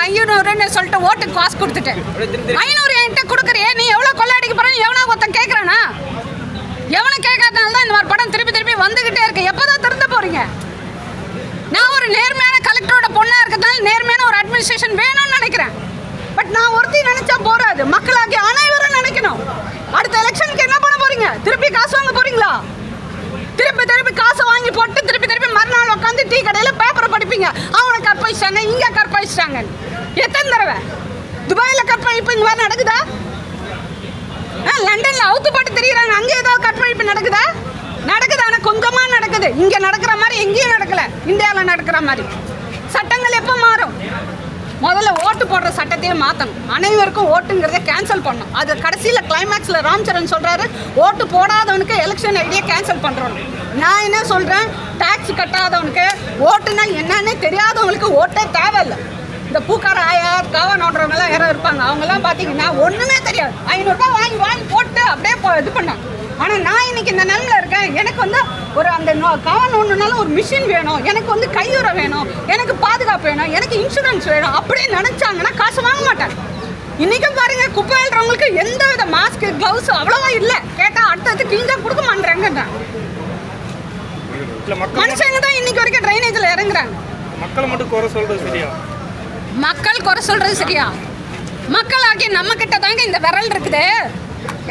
500ன்னு சொல்லிட்டு ஓட்டுக்கு காசு கொடுத்துட்டேன். 500 என்கிட்ட கொடுக்குறியே, நீ எவ்வளோ கொள்ளையடிக்க போறேன்னு எவனா ஒருத்தன் கேட்குறானா? எவனை கேட்காதனால தான் இந்த மாதிரி படம் திருப்பி வந்துகிட்டே இருக்கு. எப்போதான் திறந்து போறீங்க? நான் ஒரு நேர்மையான கலெக்டரோட பொண்ணா இருக்கிறதுனால நேர்மையான ஒரு அட்மினிஸ்ட்ரேஷன் வேணும்னு நினைக்கிறேன். பட் நான் ஒருத்தி நினைச்சா போறாது, மக்களாகிய அனைவரும் நினைக்கணும். அடுத்த எலெக்ஷனுக்கு என்ன பண்ண போறீங்க? திருப்பி காசு வாங்க போறீங்களா? திருப்பி காசு வாங்கி போட்டு திருப்பி மறுநாள் உட்காந்து டீ கடையில் பேப்பரை படிப்பீங்க. அவனை கற்பழிச்சிட்டாங்க, இங்கே கற்பழிச்சிட்டாங்க. எத்தனை தடவை துபாயில் கற்பழிப்பு இங்கே மாதிரி நடக்குதா? லண்டனில் அவுத்து போட்டு தெரியுறாங்க, அங்கே ஏதாவது கற்பழிப்பு நடக்குதா? ஆனால் கொஞ்சமாக நடக்குது. இங்கே நடக்கிற மாதிரி எங்கேயும் நடக்கல, இந்தியாவில் நடக்கிற மாதிரி. சட்டங்கள் எப்போ மாறும்? முதல்ல ஓட்டு போடுற சட்டத்தையே மாற்றணும். அனைவருக்கும் ஓட்டுங்கிறத கேன்சல் பண்ணணும். அது கடைசியில் கிளைமேக்ஸில் ராம்சரண் சொல்கிறாரு, ஓட்டு போடாதவனுக்கு எலெக்ஷன் ஐடியா கேன்சல் பண்ணுறோம். நான் என்ன சொல்கிறேன், டேக்ஸ் கட்டாதவனுக்கு ஓட்டுனா என்னன்னு தெரியாதவங்களுக்கு ஓட்டே தேவையில்லை. இந்த பூக்கார ஆயா காவா நோண்டுறவங்கலாம் யாரும் இருப்பாங்க, அவங்கெல்லாம் பார்த்தீங்கன்னா ஒன்றுமே தெரியாது. 500 ரூபாய் வாங்கி போட்டு அப்படியே இது பண்ணாங்க. ஆனால் நான் இன்னைக்கு இந்த நிலையில் இருக்கேன். எனக்கு வந்து ஒரு அந்த காவா நோண்டுனாலும் ஒரு மிஷின் வேணும், எனக்கு வந்து கையுறை வேணும், எனக்கு பாதுகாப்பு வேணும், எனக்கு இன்சூரன்ஸ் வேணும் அப்படின்னு நினச்சாங்கன்னா காசு வாங்க மாட்டாங்க. இன்றைக்கும் பாருங்கள், குப்பை எழுறவங்களுக்கு எந்த வித மாஸ்க்கு க்ளவுஸ் அவ்வளோவா இல்லை. கேட்டால் அடுத்தது கிளீனாக கொடுக்க மாட்டேறாங்க. மனுஷங்க தான் இன்னைக்கு வரைக்கும் ட்ரைனேஜில் இறங்குறாங்க. மக்களை மட்டும் குறை சொல்றது சரியா? மக்கள் குறை சொல்றது சரியா? மக்களாகி நம்ம கிட்ட தாங்க இந்த விரல் இருக்குது.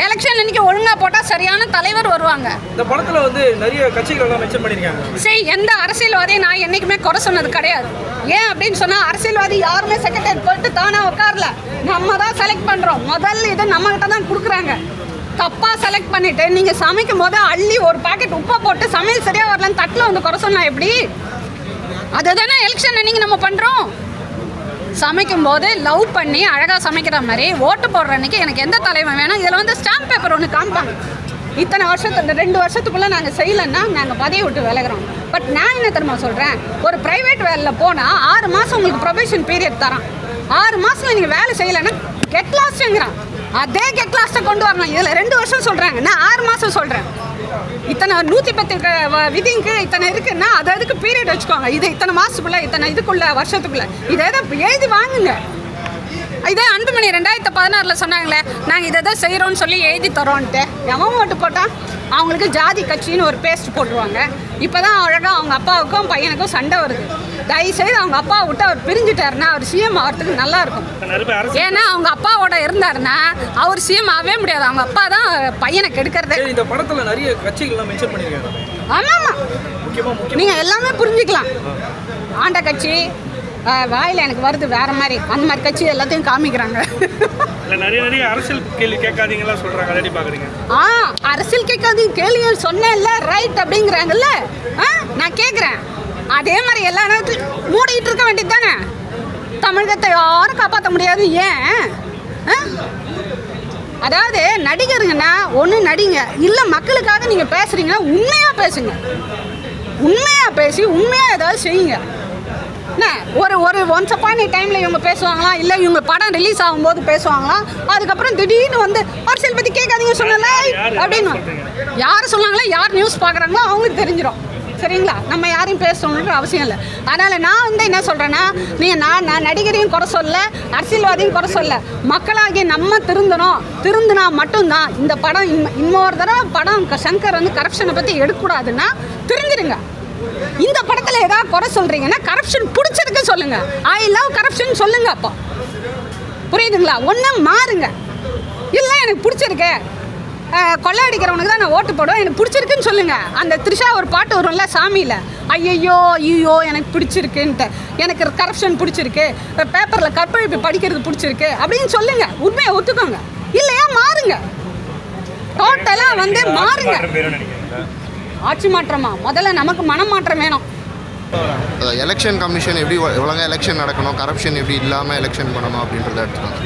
எலெக்ஷன் இன்னைக்கு ஒழுங்கா போட்டா சரியான தலைவர் வருவாங்க. இந்த படத்துல வந்து நிறைய கட்சிகள் எல்லாம் மென்ஷன் பண்ணிருக்காங்க. சரி, எந்த அரசியல்வாதியும் நான் என்னைக்குமே குறை சொன்னது கிடையாது. ஏன் அப்படின்னு சொன்னா, அரசியல்வாதி யாருமே செக்ரட்டரி போயிட்டு தானா உட்காரல, நம்ம தான் செலக்ட் பண்றோம். முதல்ல இது நம்ம கிட்ட தான் கொடுக்குறாங்க. தப்பா செலக்ட் பண்ணிட்டு நீங்க சமைக்கும் போது அள்ளி ஒரு பாக்கெட் உப்பை போட்டு சமையல் சரியா வரலன்னு தட்டில் வந்து குறை சொன்னா எப்படி? அதுதானே எலெக்ஷன் அன்னைக்கு நம்ம பண்றோம். சமைக்கும் போது லவ் பண்ணி அழகாக சமைக்கிற மாதிரி ஓட்டு போடுற அன்னைக்கு எனக்கு எந்த தலைவன் வேணும்? இதில் வந்து ஸ்டாம்ப் பேப்பர் ஒன்று காமிப்பாங்க. இத்தனை வருஷத்துக்கு 2 வருஷத்துக்குள்ளே நாங்கள் செய்யலைன்னா நாங்கள் பதவியை விட்டு விலகிறோம். பட் நான் என்ன தெரியுமா சொல்கிறேன், ஒரு ப்ரைவேட் வேலையில் போனால் 6 மாதம் உங்களுக்கு ப்ரொபேஷன் பீரியட் தரான். 6 மாதத்தில் நீங்கள் வேலை செய்யலைன்னா கெட் லாஸ்ட்டுங்கிறான். அதே கெட் லாஸ்ட்டை கொண்டு வரணும். இதில் 2 வருஷம் சொல்கிறாங்க, நான் 6 மாதம் சொல்கிறேன். இத்தனை 110 விதிக்கு இத்தனை இருக்குன்னா அது அதுக்கு பீரியட் வச்சுக்கோங்க. இது இத்தனை மாதத்துக்குள்ள, இத்தனை இதுக்குள்ள, வருஷத்துக்குள்ள இதை எழுதி வாங்குங்க. இதே அன்புமணி 2016 சொன்னாங்களே, நாங்கள் இதை தான் செய்கிறோன்னு சொல்லி எழுதி தரோன்ட்டு. எவன் ஓட்டு போட்டால் அவங்களுக்கு ஜாதி கட்சின்னு ஒரு பேஸ்ட் போட்டுருவாங்க. இப்போ தான் அழகாக அவங்க அப்பாவுக்கும் பையனுக்கும் சண்டை வருது. தயவுசெய்து அவங்க அப்பாவை விட்டு அவர் பிரிஞ்சுட்டாருன்னா அவர் சிஎம் ஆகிறதுக்கு நல்லா இருக்கும். ஏன்னா அவங்க அப்பாவோட இருந்தாருன்னா அவர் சிஎம் ஆகவே முடியாது. அவங்க அப்பா தான் பையனை கெடுக்கிறதே. இந்த படத்தில் நிறைய கட்சிகள்லாம் மென்ஷன் பண்ணியிருக்காங்க. ஆமாம், நீங்கள் எல்லாமே புரிஞ்சுக்கலாம். ஆண்ட கட்சி வாயில் எனக்கு வருது வேற மாதிரி, அந்த மாதிரி கட்சி எல்லாத்தையும் காமிக்கிறாங்க. நிறைய அரசியல் கேள்வி கேட்காதீங்களா சொல்றாங்க, அதை பாக்குறீங்க? அரசியல் கேட்காதீங்க கேள்வி சொன்னேன்ல, ரைட் அப்படிங்கிறாங்கல்ல. நான் கேட்குறேன், அதே மாதிரி எல்லா நேரத்துலையும் மூடிட்டு இருக்க வேண்டியது தானே. தமிழகத்தை யாரும் காப்பாற்ற முடியாது. ஏன்? அதாவது நடிகருங்கன்னா ஒன்று நடிங்க, இல்லை மக்களுக்காக நீங்கள் பேசுகிறீங்கன்னா உண்மையாக பேசுங்க. உண்மையாக பேசி உண்மையாக ஏதாவது செய்யுங்க. என்ன ஒரு ஒன்ஸ் அப்பாயிண்ட் டைமில் இவங்க பேசுவாங்களா, இல்லை இவங்க படம் ரிலீஸ் ஆகும்போது பேசுவாங்களா, அதுக்கப்புறம் திடீர்னு வந்து அரசியல் பற்றி கேட்காதீங்க சொன்னல அப்படின்னு யார் சொன்னாங்களோ, யார் நியூஸ் பார்க்குறாங்களோ அவங்களுக்கு தெரிஞ்சிடும். சரிங்களா? நம்ம யாரையும் பேசணுன்ற அவசியம் இல்லை. அதனால் நான் வந்து என்ன சொல்கிறேன்னா, நீங்கள் நான் நடிகரையும் குறை சொல்ல, அரசியல்வாதியும் குறை சொல்ல, மக்களாகிய நம்ம திருந்தினா மட்டும்தான் இந்த படம் இன்னொரு தடவை படம் சங்கர் வந்து கரப்ஷனை பற்றி எடுக்கக்கூடாதுன்னா திருந்திருங்க. இந்த படத்தில் ஏதாவது குறை சொல்கிறீங்கன்னா கரப்ஷன் பிடிச்சிருக்கு சொல்லுங்க, ஐ லவ் கரப்ஷன் சொல்லுங்க. அப்போ புரியுதுங்களா? ஒன்று மாறுங்க. இல்லை எனக்கு பிடிச்சிருக்கு, கொள்ளையடிக்கிறவனுக்கு தான் நான் ஓட்டு போடுவேன், எனக்கு பிடிச்சிருக்குன்னு சொல்லுங்க. அந்த த்ரிஷா ஒரு பாட்டு வரும்ல சாமியில், ஐயோ எனக்கு பிடிச்சிருக்குன்ட்டு, எனக்கு கரப்ஷன் பிடிச்சிருக்கு, பேப்பரில் கற்பழிப்பு படிக்கிறது பிடிச்சிருக்கு அப்படின்னு சொல்லுங்க. உண்மையை ஒத்துக்கோங்க. இல்லையா மாறுங்க, டோட்டலாக வந்து மாறுங்க. ஆட்சி மாற்றமா? முதல்ல நமக்கு மனமாற்றம் வேணும். எலெக்ஷன் கமிஷன் எப்படி ஒழுங்காக எலெக்ஷன் நடக்கணும், கரப்ஷன் எப்படி இல்லாமல் எலெக்ஷன் பண்ணணும் அப்படின்றத எடுத்துக்காங்க.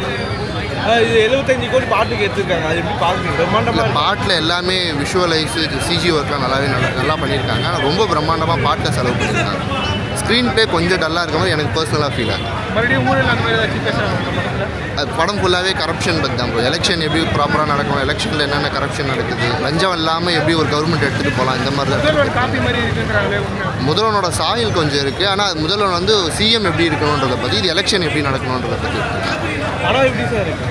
இது 75 கோடி பாட்டுக்கு எடுத்துருக்காங்க. அது எப்படி பார்க்குறீங்க? பாட்டில் எல்லாமே விஷுவலைஸு சிஜி ஒர்க்லாம் நல்லா பண்ணியிருக்காங்க. ஆனால் ரொம்ப பிரம்மாண்டமாக பாட்டில் செலவு பண்ணியிருக்காங்க. ஸ்க்ரீன் ப்ளே கொஞ்சம் டல்லாக இருக்கும் போது எனக்கு பர்சனலாக ஃபீல் ஆகும். மறுபடியும் ஊழல் அந்த மாதிரி ஏதாச்சும் பேசுகிறாங்க அது படம் ஃபுல்லாகவே கரப்ஷன் பற்றி தான் ப்ரோ. எலெக்ஷன் எப்படி ப்ராப்பராக நடக்கும், எலெக்ஷனில் என்னென்ன கரப்ஷன் நடக்குது, லஞ்சம் இல்லாமல் எப்படி ஒரு கவர்மெண்ட் எடுத்துகிட்டு போகலாம், இந்த மாதிரி தான். காப்பி மாதிரி இருக்குங்கிறாங்களே உண்மை. முதல்வனோட சாயல் கொஞ்சம் இருக்குது. ஆனால் முதல்வன் வந்து சிஎம் எப்படி இருக்கணுன்றதை பற்றி, இது எலெக்ஷன் எப்படி நடக்கணுன்றதை பற்றி. படம் எப்படி சார் இருக்கு?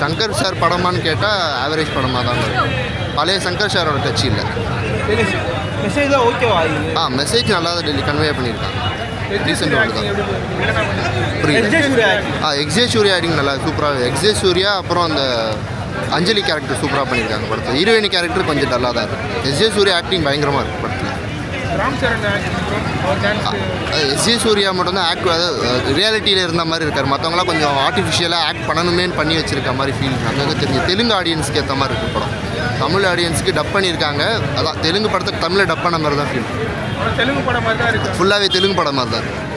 சங்கர் சார் படமான்னு கேட்டால் ஆவரேஜ் படமாக தான் இருக்கும். பழைய சங்கர் சாரோட கட்சி இல்லை. மெசேஜ் தான் ஓகேவா? மெசேஜ் நல்லா தான் டெல்லி கன்வே பண்ணியிருக்காங்க. ரீசெண்ட் ஒன்று தான் புரியுது. எக்ஸே சூர்யா ஆக்டிங் நல்லா சூப்பராக. எக்ஸே சூர்யா அப்புறம் அந்த அஞ்சலி கேரக்டர் சூப்பராக பண்ணியிருக்காங்க படத்தில். ஹீரோயினி கேரக்டர் கொஞ்சம் டல்லாக தான் இருக்குது. எஸ்ஜே சூர்யா ஆக்டிங் பயங்கரமாக இருக்குது படத்தில். எஸ்ஜே சூர்யா மட்டும்தான் அதாவது ரியாலிட்டியில் இருந்த மாதிரி இருக்கார். மற்றவங்களாம் கொஞ்சம் ஆர்டிஃபிஷியலாக ஆக்ட் பண்ணணுமேன்னு பண்ணி வச்சுருக்க மாதிரி ஃபீல் அங்கே தெரிஞ்சு. தெலுங்கு ஆடியன்ஸ்க்கு ஏற்ற மாதிரி இருக்குது படம். தமிழ் ஆடியன்ஸுக்கு டப் பண்ணியிருக்காங்க. அதான் தெலுங்கு படத்தை தமிழில் டப் பண்ண மாதிரி தான் ஃபீல். தெலுங்கு படம் மாதிரி தான் இருக்குது. ஃபுல்லாகவே தெலுங்கு படம் மாதிரி தான் இருக்குது.